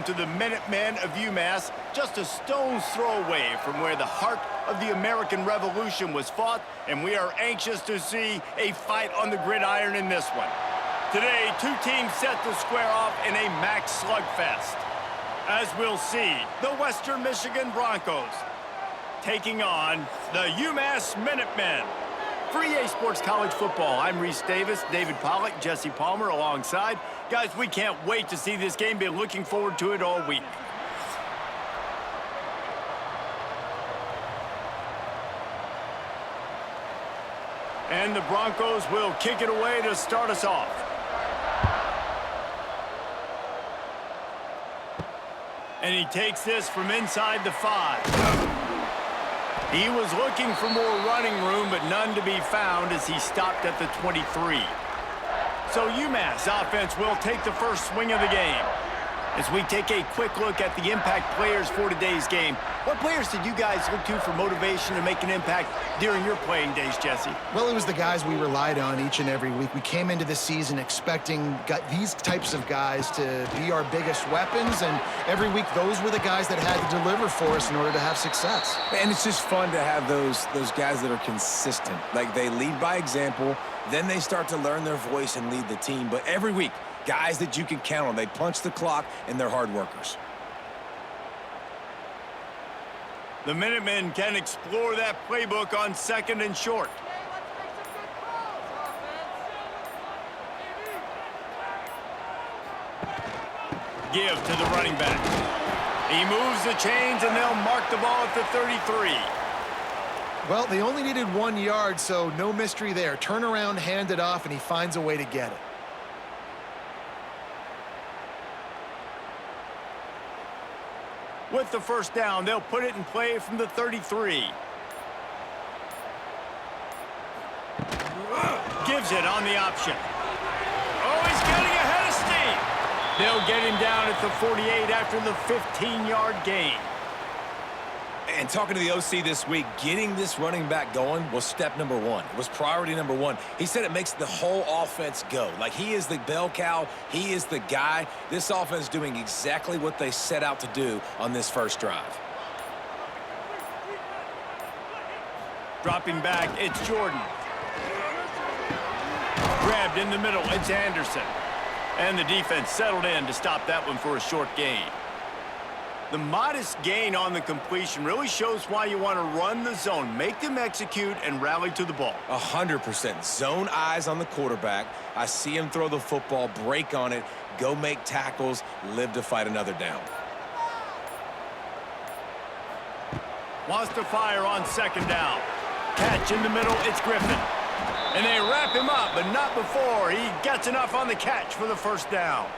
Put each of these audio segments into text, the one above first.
To the Minutemen of Umass, just a stone's throw away from where the heart of the American Revolution was fought, and we are anxious to see a fight on the gridiron in this one. Today, two teams set to square off in a max slugfest. As we'll see, the Western Michigan Broncos taking on the Umass Minutemen. For EA Sports College Football, I'm Reese Davis, David Pollack, Jesse Palmer alongside. Guys, we can't wait to see this game. Been looking forward to it all week. And the Broncos will kick it away to start us off. And he takes this from inside the 5. He was looking for more running room, but none to be found as he stopped at the 23. So Umass offense will take the first swing of the game. As we take a quick look at the impact players for today's game, what players did you guys look to for motivation to make an impact during your playing days, Jesse? Well, it was the guys we relied on each and every week. We came into the season expecting these types of guys to be our biggest weapons, and every week those were the guys that had to deliver for us in order to have success. And it's just fun to have those guys that are consistent. Like, they lead by example, then they start to learn their voice and lead the team. But every week, guys that you can count on. They punch the clock, and they're hard workers. The Minutemen can explore that playbook on second and short. Give to the running back. He moves the chains, and they'll mark the ball at the 33. Well, they only needed 1 yard, so no mystery there. Turn around, hand it off, and he finds a way to get it. With the first down, they'll put it in play from the 33. Gives it on the option. Oh, he's getting ahead of steam. They'll get him down at the 48 after the 15-yard gain. And talking to the OC this week, getting this running back going was step number one. It was priority number one. He said it makes the whole offense go. Like, he is the bell cow. He is the guy. This offense doing exactly what they set out to do on this first drive. Dropping back, it's Jordan. Grabbed in the middle, it's Anderson. And the defense settled in to stop that one for a short gain. The modest gain on the completion really shows why you want to run the zone, make them execute, and rally to the ball. 100%. Zone eyes on the quarterback. I see him throw the football, break on it, go make tackles, live to fight another down. Wants to fire on second down. Catch in the middle, it's Griffin. And they wrap him up, but not before he gets enough on the catch for the first down.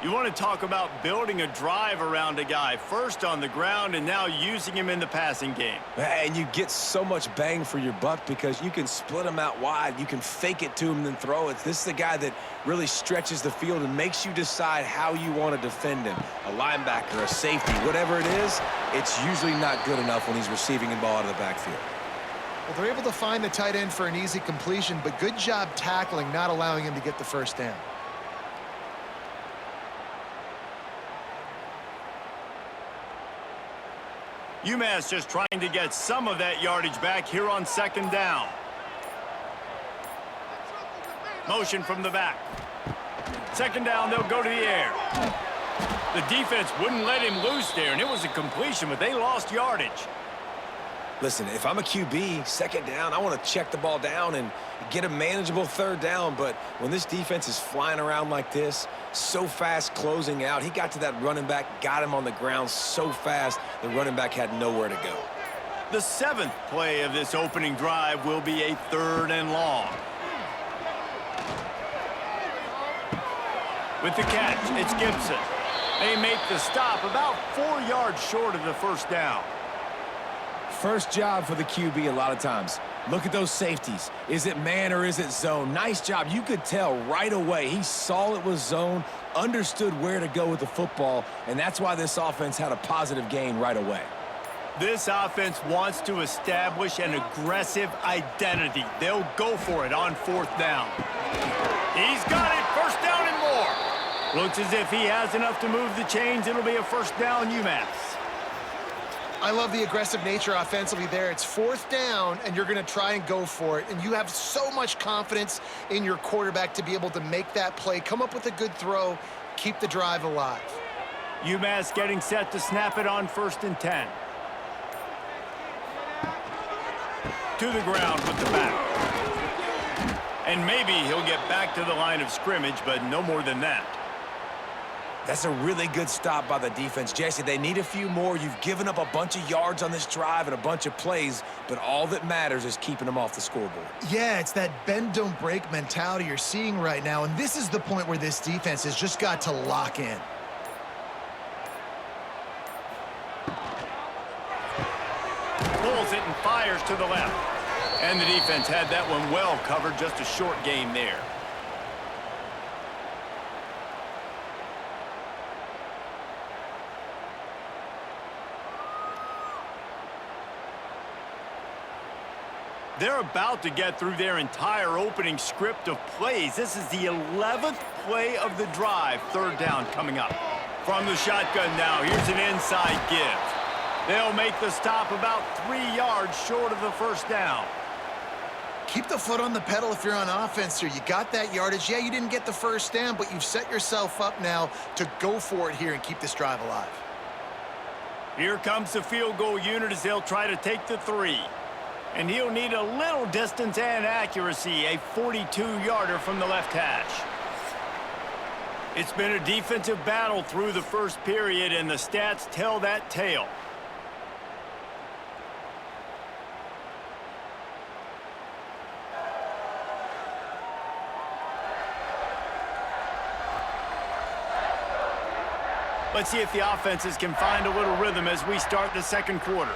You want to talk about building a drive around a guy, first on the ground and now using him in the passing game. And you get so much bang for your buck because you can split him out wide. You can fake it to him and then throw it. This is the guy that really stretches the field and makes you decide how you want to defend him. A linebacker, a safety, whatever it is, it's usually not good enough when he's receiving the ball out of the backfield. Well, they're able to find the tight end for an easy completion, but good job tackling, not allowing him to get the first down. Umass just trying to get some of that yardage back here on second down. Motion from the back. Second down, they'll go to the air. The defense wouldn't let him loose there, and it was a completion, but they lost yardage. Listen, if I'm a QB, second down, I want to check the ball down and get a manageable third down. But when this defense is flying around like this, so fast closing out, he got to that running back, got him on the ground so fast, the running back had nowhere to go. The 7th play of this opening drive will be a 3rd and long. With the catch, it's Gibson. They make the stop about 4 yards short of the first down. First job for the QB a lot of times. Look at those safeties. Is it man or is it zone? Nice job. You could tell right away. He saw it was zone, understood where to go with the football, and that's why this offense had a positive gain right away. This offense wants to establish an aggressive identity. They'll go for it on 4th down. He's got it. First down and more. Looks as if he has enough to move the chains. It'll be a first down, Umass. I love the aggressive nature offensively there. It's fourth down, and you're going to try and go for it. And you have so much confidence in your quarterback to be able to make that play, come up with a good throw, keep the drive alive. Umass getting set to snap it on 1st and 10. To the ground with the back. And maybe he'll get back to the line of scrimmage, but no more than that. That's a really good stop by the defense. Jesse, they need a few more. You've given up a bunch of yards on this drive and a bunch of plays, but all that matters is keeping them off the scoreboard. Yeah, it's that bend, don't break mentality you're seeing right now, and this is the point where this defense has just got to lock in. Pulls it and fires to the left. And the defense had that one well covered. Just a short game there. They're about to get through their entire opening script of plays. This is the 11th play of the drive. 3rd down coming up. From the shotgun now, here's an inside give. They'll make the stop about 3 yards short of the first down. Keep the foot on the pedal if you're on offense here. You got that yardage. Yeah, you didn't get the first down, but you've set yourself up now to go for it here and keep this drive alive. Here comes the field goal unit as they'll try to take the 3. And he'll need a little distance and accuracy, a 42-yarder from the left hash. It's been a defensive battle through the first period, and the stats tell that tale. Let's see if the offenses can find a little rhythm as we start the second quarter.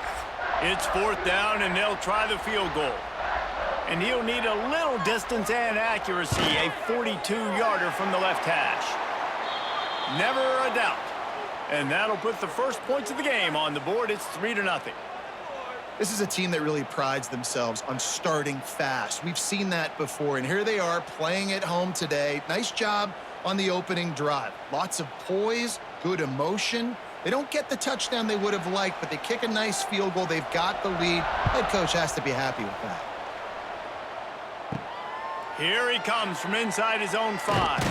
It's 4th down, and they'll try the field goal. And he'll need a little distance and accuracy, a 42-yarder from the left hash. Never a doubt. And that'll put the first points of the game on the board. It's 3-0. This is a team that really prides themselves on starting fast. We've seen that before, and here they are playing at home today. Nice job on the opening drive. Lots of poise, good emotion. They don't get the touchdown they would have liked, but they kick a nice field goal. They've got the lead. Head coach has to be happy with that. Here he comes from inside his own 5.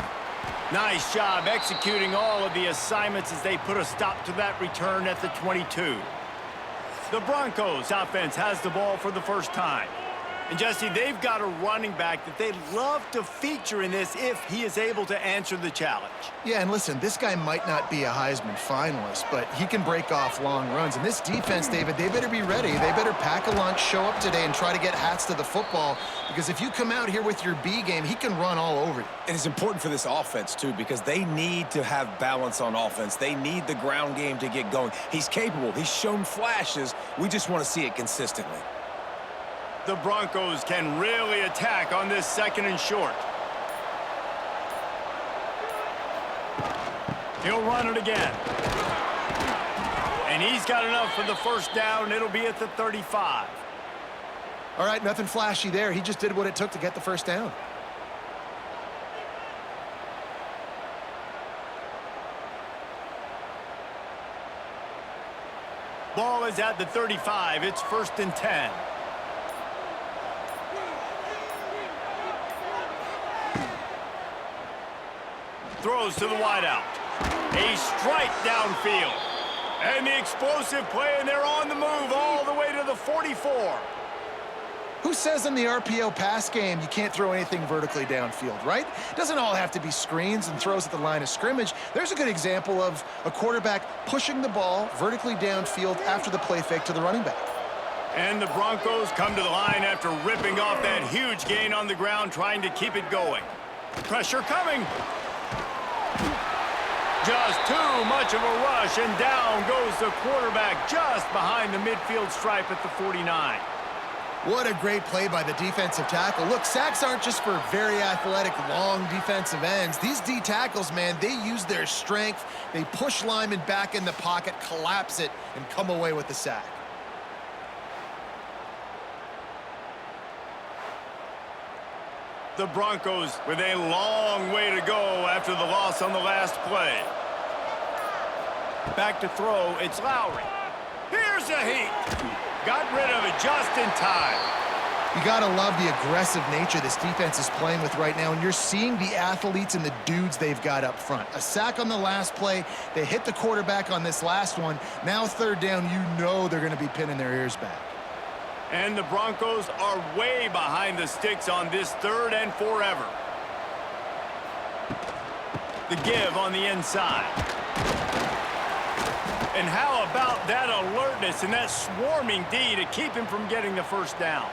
Nice job executing all of the assignments as they put a stop to that return at the 22. The Broncos offense has the ball for the first time. And, Jesse, they've got a running back that they'd love to feature in this if he is able to answer the challenge. Yeah, and listen, this guy might not be a Heisman finalist, but he can break off long runs. And this defense, David, they better be ready. They better pack a lunch, show up today, and try to get hats to the football. Because if you come out here with your B game, he can run all over you. And it's important for this offense, too, because they need to have balance on offense. They need the ground game to get going. He's capable. He's shown flashes. We just want to see it consistently. The Broncos can really attack on this 2nd and short. He'll run it again. And he's got enough for the first down. It'll be at the 35. All right, nothing flashy there. He just did what it took to get the first down. Ball is at the 35. It's 1st and 10. Throws to the wideout. A strike downfield. And the explosive play, and they're on the move all the way to the 44. Who says in the RPO pass game you can't throw anything vertically downfield, right? Doesn't all have to be screens and throws at the line of scrimmage. There's a good example of a quarterback pushing the ball vertically downfield after the play fake to the running back. And the Broncos come to the line after ripping off that huge gain on the ground, trying to keep it going. Pressure coming. Just too much of a rush, and down goes the quarterback just behind the midfield stripe at the 49. What a great play by the defensive tackle. Look, sacks aren't just for very athletic, long defensive ends. These D tackles, man, they use their strength. They push linemen back in the pocket, collapse it, and come away with the sack. The Broncos with a long way to go after the loss on the last play. Back to throw, it's Lowry. Here's a heat. Got rid of it just in time. You got to love the aggressive nature this defense is playing with right now, and you're seeing the athletes and the dudes they've got up front. A sack on the last play. They hit the quarterback on this last one. Now third down, you know they're going to be pinning their ears back. And the Broncos are way behind the sticks on this third and forever. The give on the inside. And how about that alertness and that swarming D to keep him from getting the first down?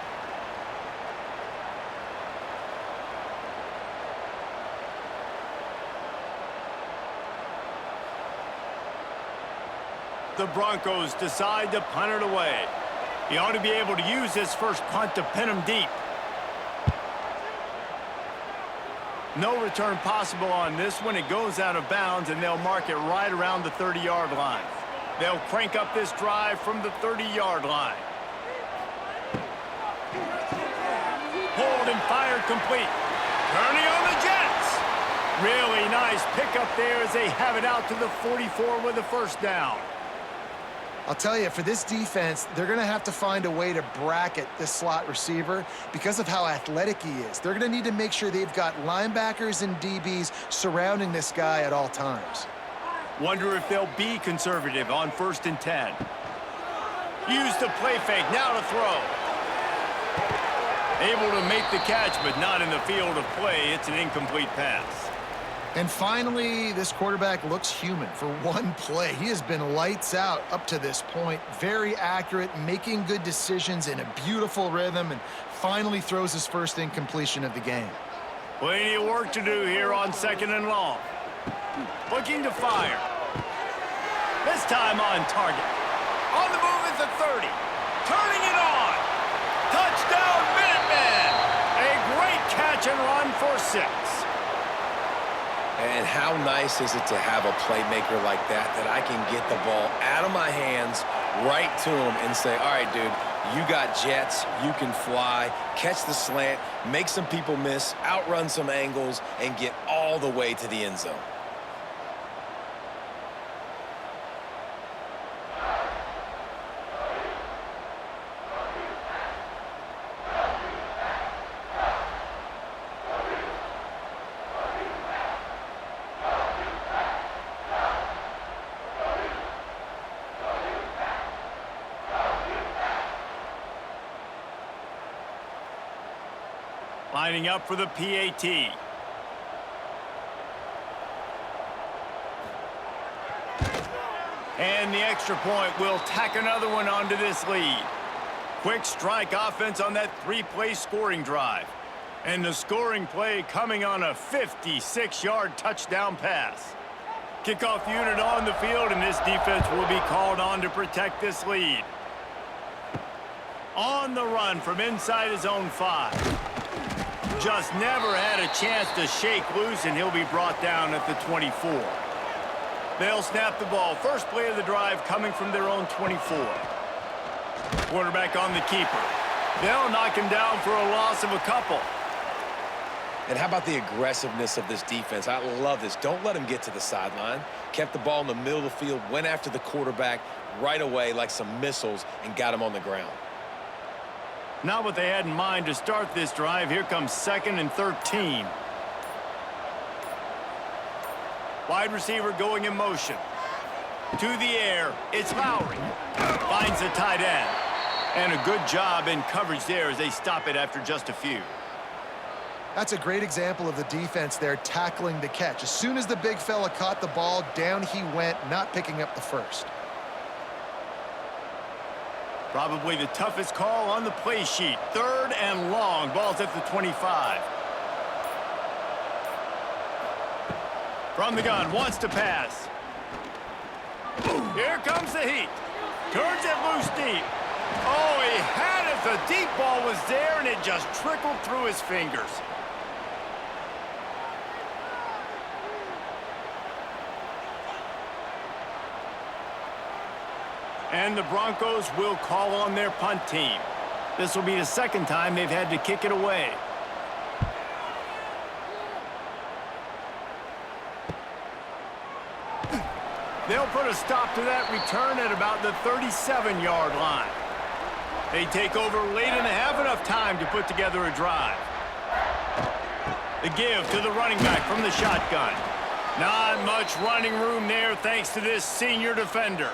The Broncos decide to punt it away. He ought to be able to use his first punt to pin him deep. No return possible on this one. It goes out of bounds, and they'll mark it right around the 30-yard line. They'll crank up this drive from the 30-yard line. Pulled and fired complete. Turning on the Jets. Really nice pickup there as they have it out to the 44 with a first down. I'll tell you, for this defense, they're going to have to find a way to bracket this slot receiver because of how athletic he is. They're going to need to make sure they've got linebackers and DBs surrounding this guy at all times. Wonder if they'll be conservative on 1st and 10. Use the play fake, now to throw. Able to make the catch, but not in the field of play. It's an incomplete pass. And finally, this quarterback looks human for one play. He has been lights out up to this point. Very accurate, making good decisions in a beautiful rhythm, and finally throws his first incompletion of the game. Plenty of work to do here on 2nd and long. Looking to fire. This time on target. On the move at the 30. Turning it on. Touchdown, Minutemen. A great catch and run for 6. And how nice is it to have a playmaker like that I can get the ball out of my hands right to him and say, all right, dude, you got jets, you can fly, catch the slant, make some people miss, outrun some angles, and get all the way to the end zone. Lining up for the PAT. And the extra point will tack another one onto this lead. Quick strike offense on that 3-play scoring drive. And the scoring play coming on a 56-yard touchdown pass. Kickoff unit on the field, and this defense will be called on to protect this lead. On the run from inside his own 5. Just never had a chance to shake loose, and he'll be brought down at the 24. They'll snap the ball. First play of the drive coming from their own 24. Quarterback on the keeper. They'll knock him down for a loss of a couple. And how about the aggressiveness of this defense? I love this. Don't let him get to the sideline. Kept the ball in the middle of the field, went after the quarterback right away like some missiles, and got him on the ground. Not what they had in mind to start this drive. Here comes 2nd and 13. Wide receiver going in motion. To the air, it's Lowry. Finds the tight end. And a good job in coverage there as they stop it after just a few. That's a great example of the defense there tackling the catch. As soon as the big fella caught the ball, down he went, not picking up the first. Probably the toughest call on the play sheet. 3rd and long. Ball's at the 25. From the gun, wants to pass. Here comes the heat. Turns it loose deep. Oh, he had it. The deep ball was there, and it just trickled through his fingers. And the Broncos will call on their punt team. This will be the 2nd time they've had to kick it away. They'll put a stop to that return at about the 37-yard line. They take over late in the half, enough time to put together a drive. The give to the running back from the shotgun. Not much running room there thanks to this senior defender.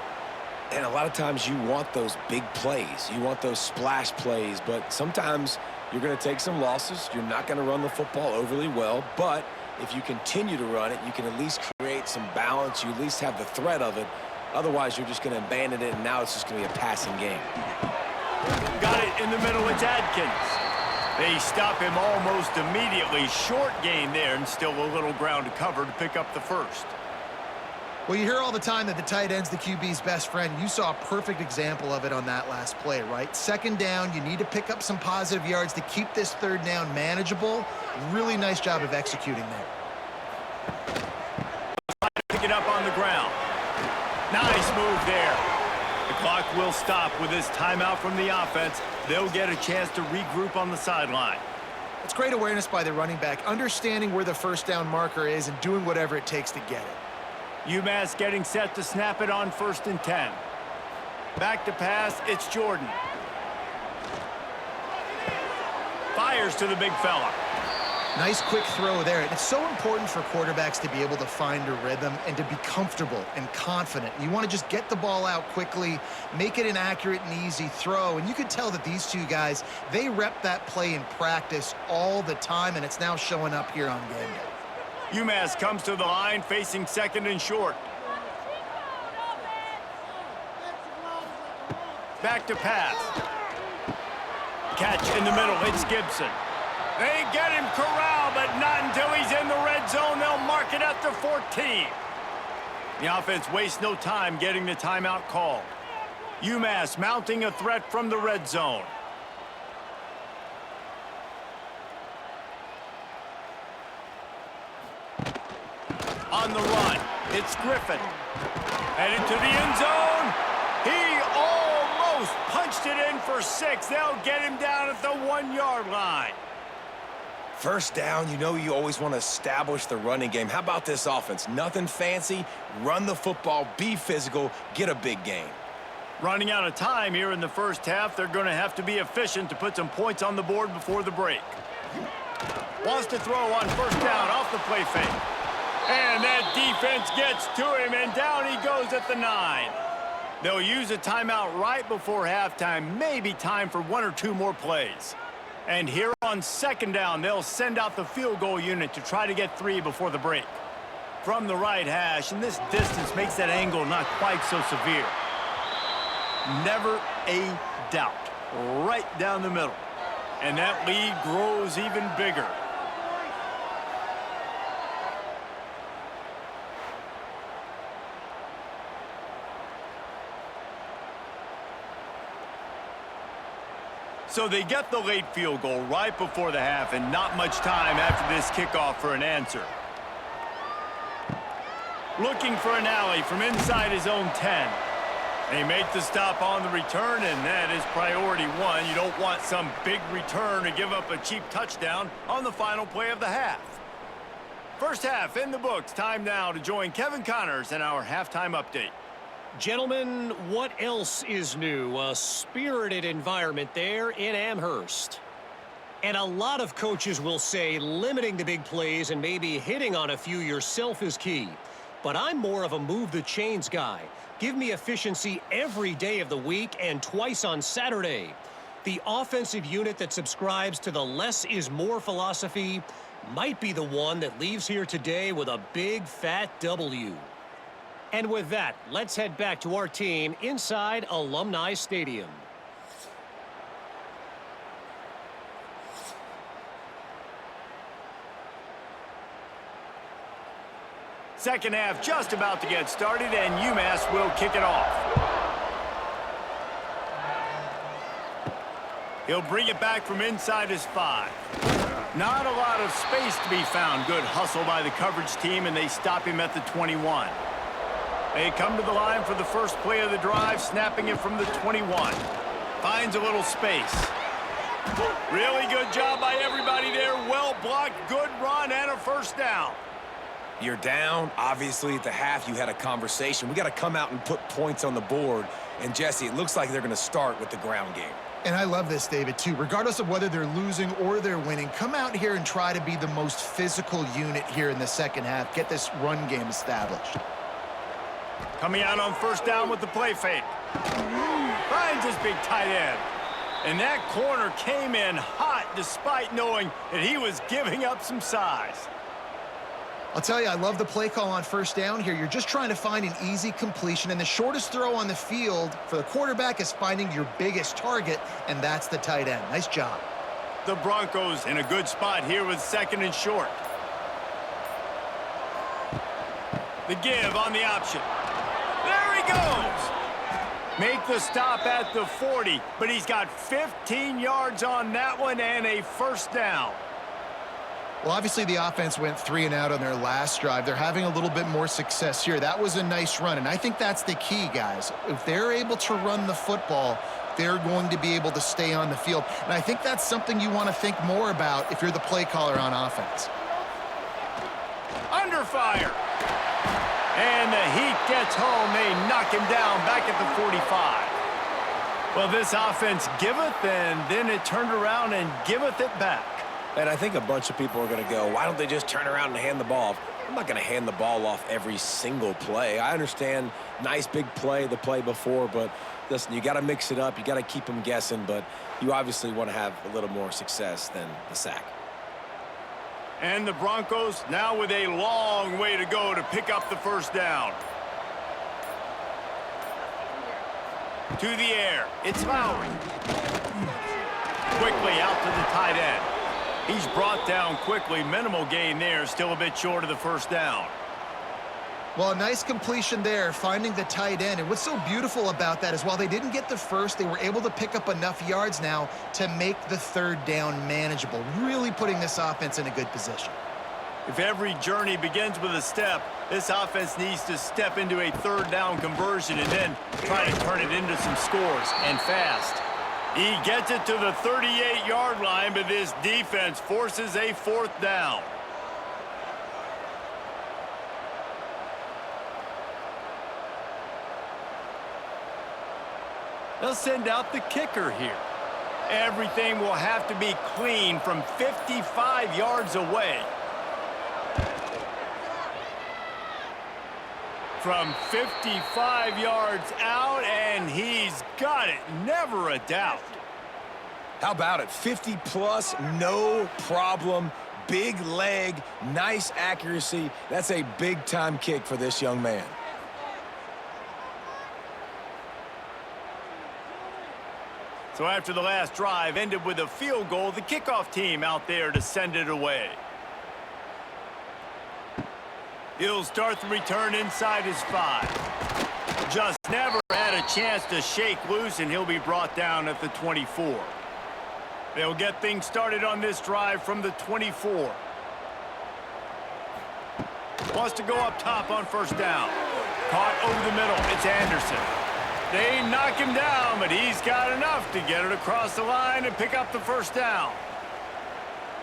And a lot of times you want those big plays. You want those splash plays, but sometimes you're going to take some losses. You're not going to run the football overly well, but if you continue to run it, you can at least create some balance. You at least have the threat of it. Otherwise, you're just going to abandon it, and now it's just going to be a passing game. Got it in the middle. It's Adkins. They stop him almost immediately. Short gain there, and still a little ground to cover to pick up the first. Well, you hear all the time that the tight end's the QB's best friend. You saw a perfect example of it on that last play, right? Second down, you need to pick up some positive yards to keep this third down manageable. Really nice job of executing there. Pick it up on the ground. Nice move there. The clock will stop with this timeout from the offense. They'll get a chance to regroup on the sideline. It's great awareness by the running back, understanding where the first down marker is and doing whatever it takes to get it. Umass getting set to snap it on 1st and 10. Back to pass, it's Jordan. Fires to the big fella. Nice quick throw there. It's so important for quarterbacks to be able to find a rhythm and to be comfortable and confident. You want to just get the ball out quickly, make it an accurate and easy throw. And you could tell that these two guys, they rep that play in practice all the time, and it's now showing up here on game day. Umass comes to the line facing 2nd and short. Back to pass. Catch in the middle. It's Gibson. They get him corralled, but not until he's in the red zone. They'll mark it at the 14. The offense wastes no time getting the timeout called. Umass mounting a threat from the red zone. On the run, it's Griffin. Headed to the end zone. He almost punched it in for 6. They'll get him down at the 1-yard line. First down, you know you always want to establish the running game. How about this offense? Nothing fancy. Run the football, be physical, get a big gain. Running out of time here in the first half. They're going to have to be efficient to put some points on the board before the break. Wants to throw on 1st down off the play fake. And that defense gets to him, and down he goes at the 9. They'll use a timeout right before halftime. Maybe time for 1 or 2 more plays. And here on 2nd down, they'll send out the field goal unit to try to get 3 before the break. From the right hash, and this distance makes that angle not quite so severe. Never a doubt. Right down the middle. And that lead grows even bigger. So they get the late field goal right before the half, and not much time after this kickoff for an answer. Looking for an alley from inside his own 10. They make the stop on the return, and that is priority 1. You don't want some big return to give up a cheap touchdown on the final play of the half. First half in the books. Time now to join Kevin Connors in our halftime update. Gentlemen, what else is new? A spirited environment there in Amherst. And a lot of coaches will say limiting the big plays and maybe hitting on a few yourself is key. But I'm more of a move the chains guy. Give me efficiency every day of the week and twice on Saturday. The offensive unit that subscribes to the less is more philosophy might be the one that leaves here today with a big fat W. And with that, let's head back to our team inside Alumni Stadium. Second half just about to get started, and Umass will kick it off. He'll bring it back from inside his 5. Not a lot of space to be found. Good hustle by the coverage team, and they stop him at the 21. They come to the line for the first play of the drive, snapping it from the 21. Finds a little space. Really good job by everybody there. Well blocked, good run, and a first down. You're down. Obviously, at the half, you had a conversation. We got to come out and put points on the board. And, Jesse, it looks like they're going to start with the ground game. And I love this, David, too. Regardless of whether they're losing or they're winning, come out here and try to be the most physical unit here in the second half. Get this run game established. Coming out on first down with the play fake. Finds his big tight end. And that corner came in hot despite knowing that he was giving up some size. I'll tell you, I love the play call on first down here. You're just trying to find an easy completion, and the shortest throw on the field for the quarterback is finding your biggest target, and that's the tight end. Nice job. The Broncos in a good spot here with second and short. The give on the option. There he goes. Make the stop at the 40, but he's got 15 yards on that one and a first down. Well, obviously the offense went 3 and out on their last drive. They're having a little bit more success here. That was a nice run, and I think that's the key, guys. If they're able to run the football, they're going to be able to stay on the field. And I think that's something you want to think more about if you're the play caller on offense. Under fire. And the heat gets home. They knock him down back at the 45. Well, this offense giveth, and then it turned around and giveth it back. And I think a bunch of people are going to go, why don't they just turn around and hand the ball off? I'm not going to hand the ball off every single play. I understand nice big play the play before, but listen, you got to mix it up. You got to keep them guessing, but you obviously want to have a little more success than the sack. And the Broncos now with a long way to go to pick up the first down. To the air. It's Lowry. Quickly out to the tight end. He's brought down quickly. Minimal gain there. Still a bit short of the first down. Well, a nice completion there, finding the tight end. And what's so beautiful about that is while they didn't get the first, they were able to pick up enough yards now to make the third down manageable, really putting this offense in a good position. If every journey begins with a step, this offense needs to step into a third down conversion and then try to turn it into some scores, and fast. He gets it to the 38-yard line, but this defense forces a fourth down. They'll send out the kicker here. Everything will have to be clean from 55 yards away. From 55 yards out, and he's got it. Never a doubt. How about it? 50-plus, no problem. Big leg, nice accuracy. That's a big-time kick for this young man. So after the last drive ended with a field goal, the kickoff team out there to send it away. He'll start the return inside his 5. Just never had a chance to shake loose, and he'll be brought down at the 24. They'll get things started on this drive from the 24. Wants to go up top on first down. Caught over the middle. It's Anderson. They knock him down, but he's got enough to get it across the line and pick up the first down.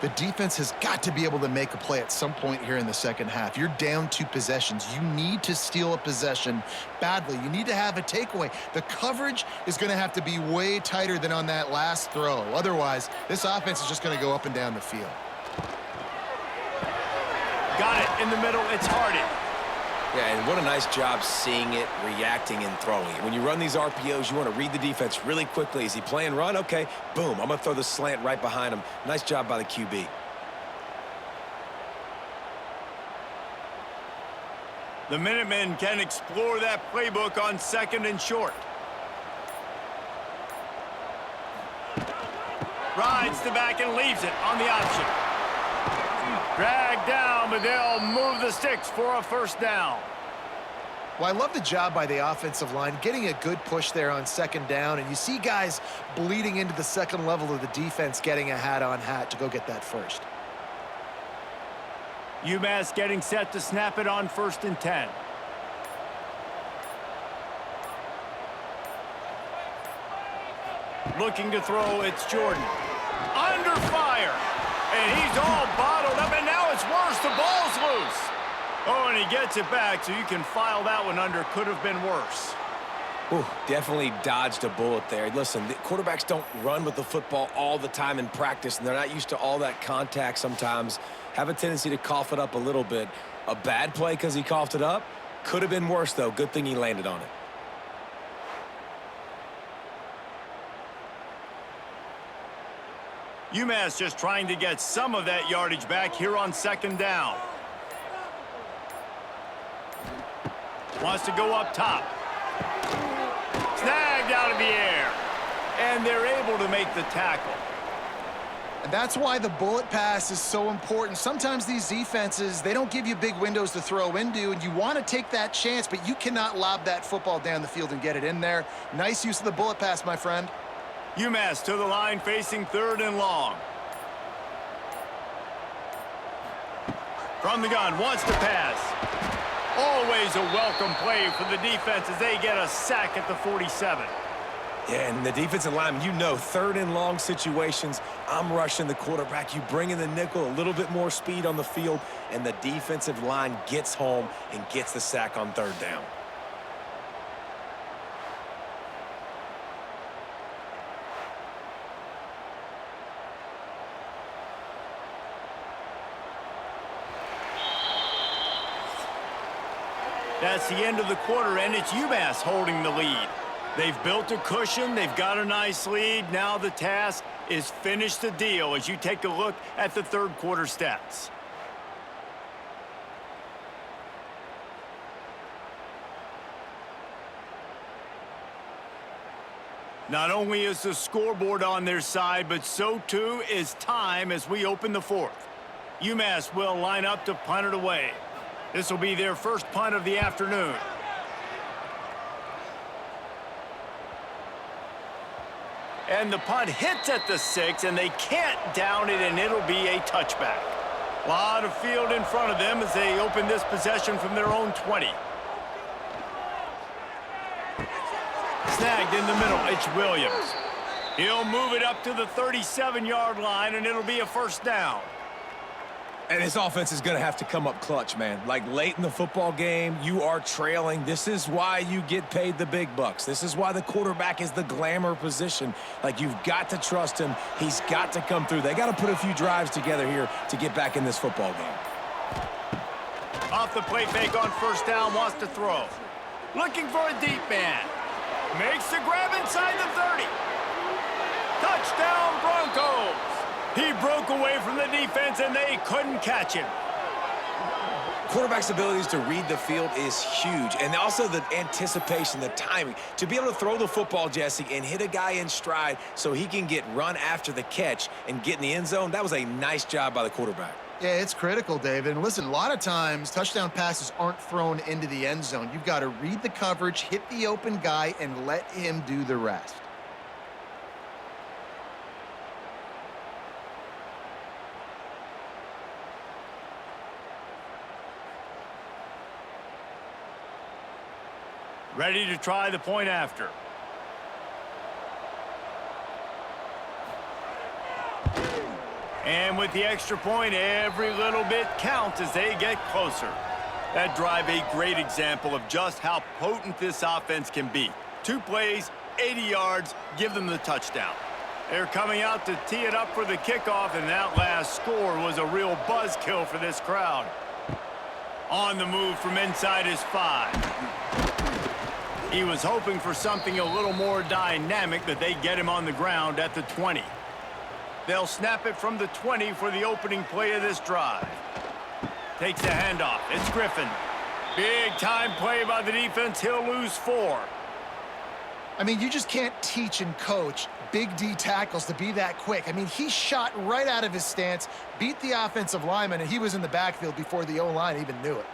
The defense has got to be able to make a play at some point here in the second half. You're down 2 possessions. You need to steal a possession badly. You need to have a takeaway. The coverage is going to have to be way tighter than on that last throw. Otherwise, this offense is just going to go up and down the field. Got it in the middle. It's Hardy. Yeah, and what a nice job seeing it, reacting, and throwing it. When you run these RPOs, you want to read the defense really quickly. Is he playing run? Okay, boom. I'm going to throw the slant right behind him. Nice job by the QB. The Minutemen can explore that playbook on second and short. Rides the back and leaves it on the option. Dragged down, but they'll move the sticks for a first down. Well, I love the job by the offensive line, getting a good push there on second down, and you see guys bleeding into the second level of the defense, getting a hat-on-hat to go get that first. Umass getting set to snap it on first and 10. Looking to throw, it's Jordan. Under fire. And he's all bottled up, and now it's worse. The ball's loose. Oh, and he gets it back, so you can file that one under. Could have been worse. Ooh, definitely dodged a bullet there. Listen, the quarterbacks don't run with the football all the time in practice, and they're not used to all that contact sometimes. Have a tendency to cough it up a little bit. A bad play because he coughed it up? Could have been worse, though. Good thing he landed on it. Umass just trying to get some of that yardage back here on 2nd down. Wants to go up top. Snagged out of the air. And they're able to make the tackle. And that's why the bullet pass is so important. Sometimes these defenses, they don't give you big windows to throw into, and you want to take that chance, but you cannot lob that football down the field and get it in there. Nice use of the bullet pass, my friend. Umass to the line facing 3rd and long. From the gun, wants to pass. Always a welcome play for the defense as they get a sack at the 47. Yeah, and the defensive lineman, you know, 3rd and long situations, I'm rushing the quarterback. You bring in the nickel, a little bit more speed on the field, and the defensive line gets home and gets the sack on 3rd down. That's the end of the quarter, and it's Umass holding the lead. They've built a cushion. They've got a nice lead. Now the task is finish the deal as you take a look at the 3rd quarter stats. Not only is the scoreboard on their side, but so too is time as we open the 4th. Umass will line up to punt it away. This will be their first punt of the afternoon. And the punt hits at the 6, and they can't down it, and it'll be a touchback. A lot of field in front of them as they open this possession from their own 20. Snagged in the middle, it's Williams. He'll move it up to the 37-yard line, and it'll be a 1st down. And this offense is going to have to come up clutch, man. Like late in the football game, you are trailing. This is why you get paid the big bucks. This is why the quarterback is the glamour position. Like, you've got to trust him. He's got to come through. They got to put a few drives together here to get back in this football game. Off the play fake on 1st down, wants to throw. Looking for a deep man. Makes the grab inside the 30. Touchdown, Broncos. He broke away from the defense, and they couldn't catch him. Quarterback's abilities to read the field is huge, and also the anticipation, the timing. To be able to throw the football, Jesse, and hit a guy in stride so he can get run after the catch and get in the end zone, that was a nice job by the quarterback. Yeah, it's critical, David. And listen, a lot of times touchdown passes aren't thrown into the end zone. You've got to read the coverage, hit the open guy, and let him do the rest. Ready to try the point after. And with the extra point, every little bit counts as they get closer. That drive, a great example of just how potent this offense can be. 2 plays, 80 yards, give them the touchdown. They're coming out to tee it up for the kickoff, and that last score was a real buzzkill for this crowd. On the move from inside his 5. He was hoping for something a little more dynamic, but they get him on the ground at the 20. They'll snap it from the 20 for the opening play of this drive. Takes the handoff. It's Griffin. Big time play by the defense. He'll lose 4. I mean, you just can't teach and coach Big D tackles to be that quick. I mean, he shot right out of his stance, beat the offensive lineman, and he was in the backfield before the O-line even knew it.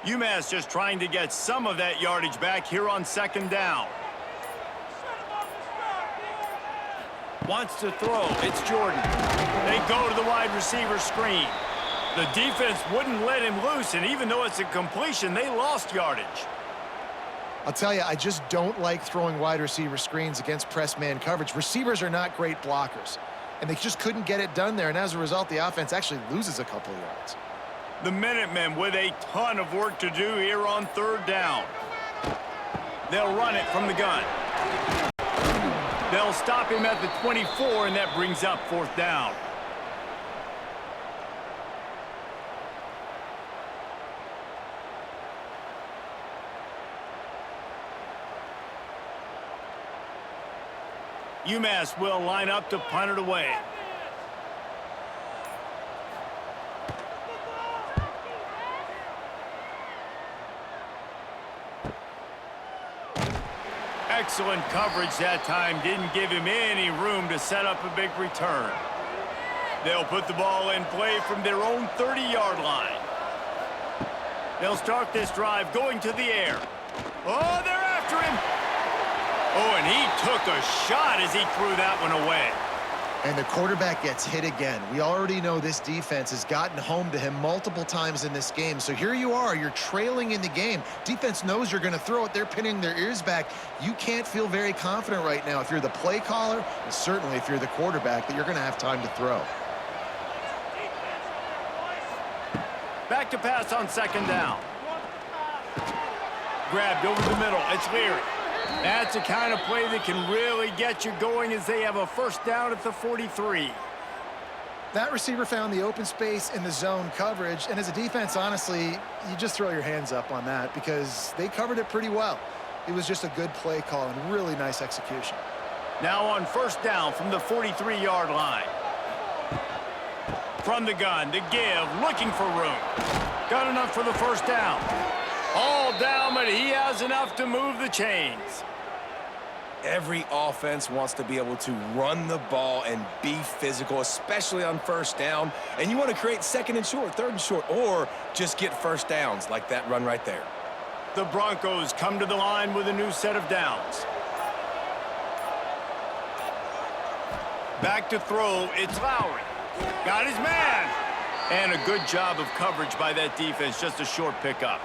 Umass just trying to get some of that yardage back here on 2nd down. Wants to throw. It's Jordan. They go to the wide receiver screen. The defense wouldn't let him loose, and even though it's a completion, they lost yardage. I'll tell you, I just don't like throwing wide receiver screens against press man coverage. Receivers are not great blockers, and they just couldn't get it done there, and as a result, the offense actually loses a couple of yards. The Minutemen with a ton of work to do here on third down. They'll run it from the gun. They'll stop him at the 24, and that brings up fourth down. Umass will line up to punt it away. Excellent coverage that time. Didn't give him any room to set up a big return. They'll put the ball in play from their own 30-yard line. They'll start this drive going to the air. Oh, they're after him. Oh, and he took a shot as he threw that one away. And the quarterback gets hit again. We already know this defense has gotten home to him multiple times in this game. So here you are, you're trailing in the game. Defense knows you're going to throw it. They're pinning their ears back. You can't feel very confident right now if you're the play caller, and certainly if you're the quarterback, that you're going to have time to throw. Back to pass on second down. Grabbed over the middle. It's Leary. That's the kind of play that can really get you going as they have a first down at the 43. That receiver found the open space in the zone coverage, and as a defense, honestly, you just throw your hands up on that because they covered it pretty well. It was just a good play call and really nice execution. Now on first down from the 43-yard line. From the gun, the give, looking for room. Got enough for the first down. All down, but he has enough to move the chains. Every offense wants to be able to run the ball and be physical, especially on first down. And you want to create second and short, third and short, or just get first downs like that run right there. The Broncos come to the line with a new set of downs. Back to throw, it's Lowry. Got his man. And a good job of coverage by that defense, just a short pickup.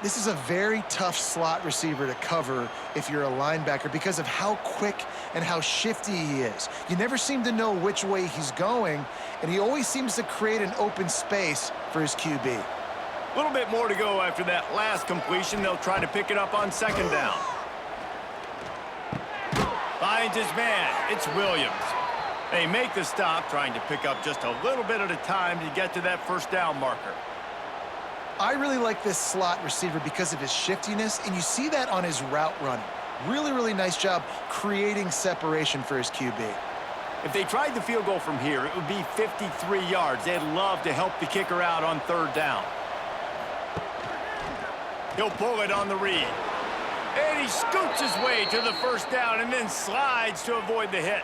This is a very tough slot receiver to cover if you're a linebacker because of how quick and how shifty he is. You never seem to know which way he's going, and he always seems to create an open space for his QB. A little bit more to go after that last completion. They'll try to pick it up on second down. Finds his man. It's Williams. They make the stop, trying to pick up just a little bit at a time to get to that first down marker. I really like this slot receiver because of his shiftiness, and you see that on his route running. Really, really nice job creating separation for his QB. If they tried the field goal from here, it would be 53 yards. They'd love to help the kicker out on third down. He'll pull it on the read. And he scoots his way to the first down and then slides to avoid the hit.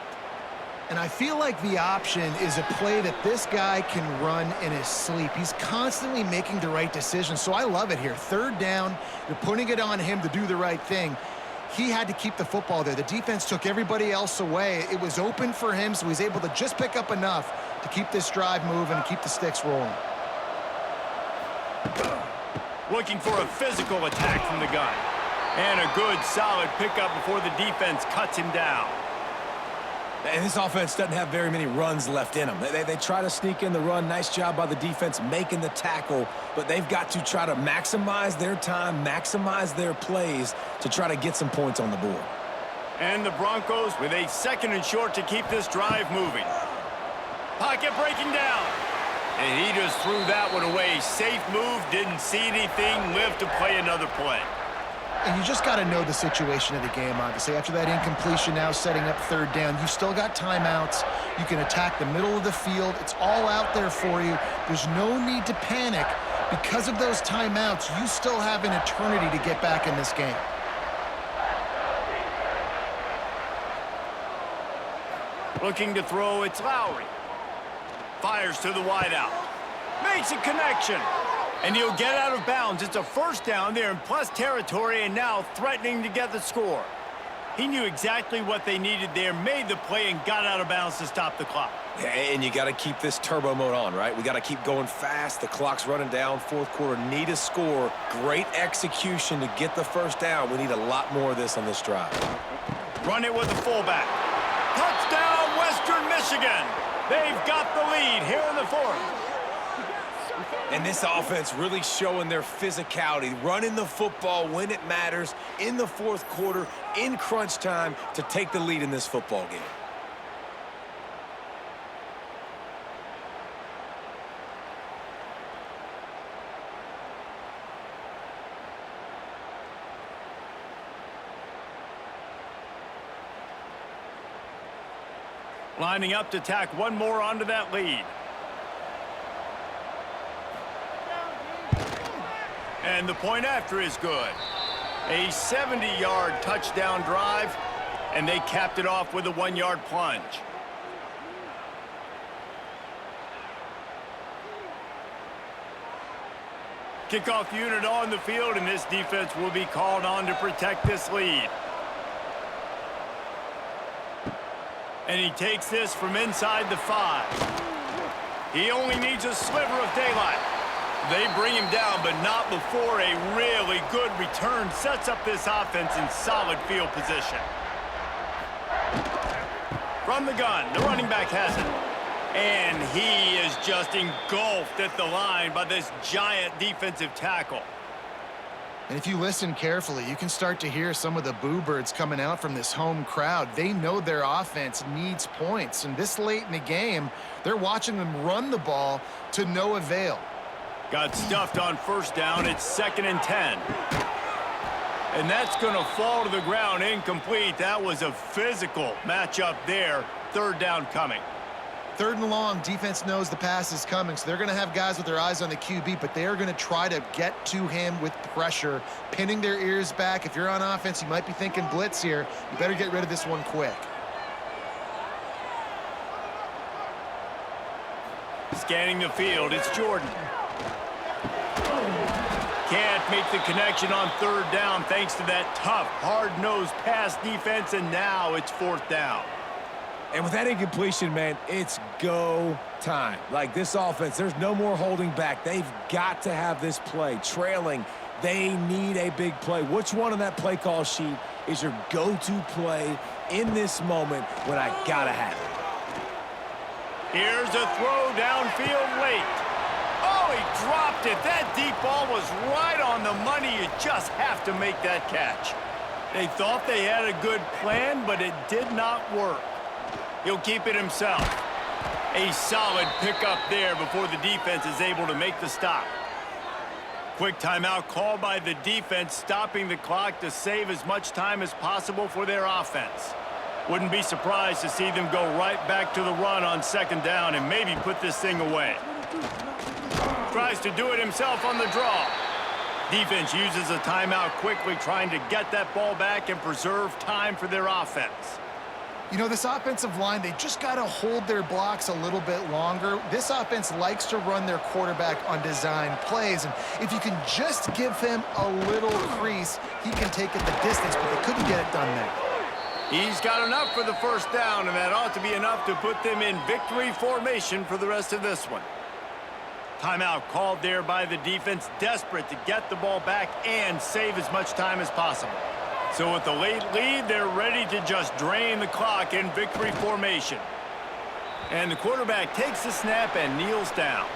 And I feel like the option is a play that this guy can run in his sleep. He's constantly making the right decision, so I love it here. Third down, you're putting it on him to do the right thing. He had to keep the football there. The defense took everybody else away. It was open for him, so he's able to just pick up enough to keep this drive moving and keep the sticks rolling. Looking for a physical attack from the gun. And a good, solid pickup before the defense cuts him down. And this offense doesn't have very many runs left in them. They try to sneak in the run. Nice job by the defense making the tackle, but they've got to try to maximize their time, maximize their plays to try to get some points on the board. And the Broncos with a second and short to keep this drive moving. Pocket breaking down. And he just threw that one away. Safe move, didn't see anything, lived to play another play. And you just got to know the situation of the game, obviously. After that incompletion, now setting up third down, you've still got timeouts. You can attack the middle of the field. It's all out there for you. There's no need to panic. Because of those timeouts, you still have an eternity to get back in this game. Looking to throw, it's Lowry. Fires to the wideout. Makes a connection. And he'll get out of bounds. It's a first down. They're in plus territory and now threatening to get the score. He knew exactly what they needed there, made the play, and got out of bounds to stop the clock. And you got to keep this turbo mode on, right? We got to keep going fast. The clock's running down. Fourth quarter, need a score. Great execution to get the first down. We need a lot more of this on this drive. Run it with the fullback. Touchdown, Western Michigan. They've got the lead here in the fourth. And this offense really showing their physicality, running the football when it matters, in the fourth quarter, in crunch time, to take the lead in this football game. Lining up to tack one more onto that lead. And the point after is good. A 70-yard touchdown drive, and they capped it off with a 1-yard plunge. Kickoff unit on the field, and this defense will be called on to protect this lead. And he takes this from inside the 5. He only needs a sliver of daylight. They bring him down, but not before a really good return sets up this offense in solid field position. From the gun, the running back has it. And he is just engulfed at the line by this giant defensive tackle. And if you listen carefully, you can start to hear some of the boo birds coming out from this home crowd. They know their offense needs points. And this late in the game, they're watching them run the ball to no avail. Got stuffed on first down. It's 2nd and 10. And that's going to fall to the ground incomplete. That was a physical matchup there. 3rd down coming. 3rd and long, defense knows the pass is coming, so they're going to have guys with their eyes on the QB, but they are going to try to get to him with pressure, pinning their ears back. If you're on offense, you might be thinking blitz here. You better get rid of this one quick. Scanning the field, it's Jordan. Can't make the connection on 3rd down thanks to that tough, hard-nosed pass defense, and now it's 4th down. And with that incompletion, man, it's go time. Like this offense, there's no more holding back. They've got to have this play. Trailing, they need a big play. Which one on that play call sheet is your go-to play in this moment when I gotta have it? Here's a throw downfield late. Oh, he dropped it. That deep ball was right on the money. You just have to make that catch. They thought they had a good plan, but it did not work. He'll keep it himself. A solid pickup there before the defense is able to make the stop. Quick timeout called by the defense, stopping the clock to save as much time as possible for their offense. Wouldn't be surprised to see them go right back to the run on 2nd down and maybe put this thing away. Tries to do it himself on the draw. Defense uses a timeout quickly, trying to get that ball back and preserve time for their offense. You know, this offensive line, they just got to hold their blocks a little bit longer. This offense likes to run their quarterback on design plays, and if you can just give him a little crease, he can take it the distance, but they couldn't get it done there. He's got enough for the 1st down, and that ought to be enough to put them in victory formation for the rest of this one. Timeout called there by the defense, desperate to get the ball back and save as much time as possible. So with the late lead, they're ready to just drain the clock in victory formation. And the quarterback takes the snap and kneels down.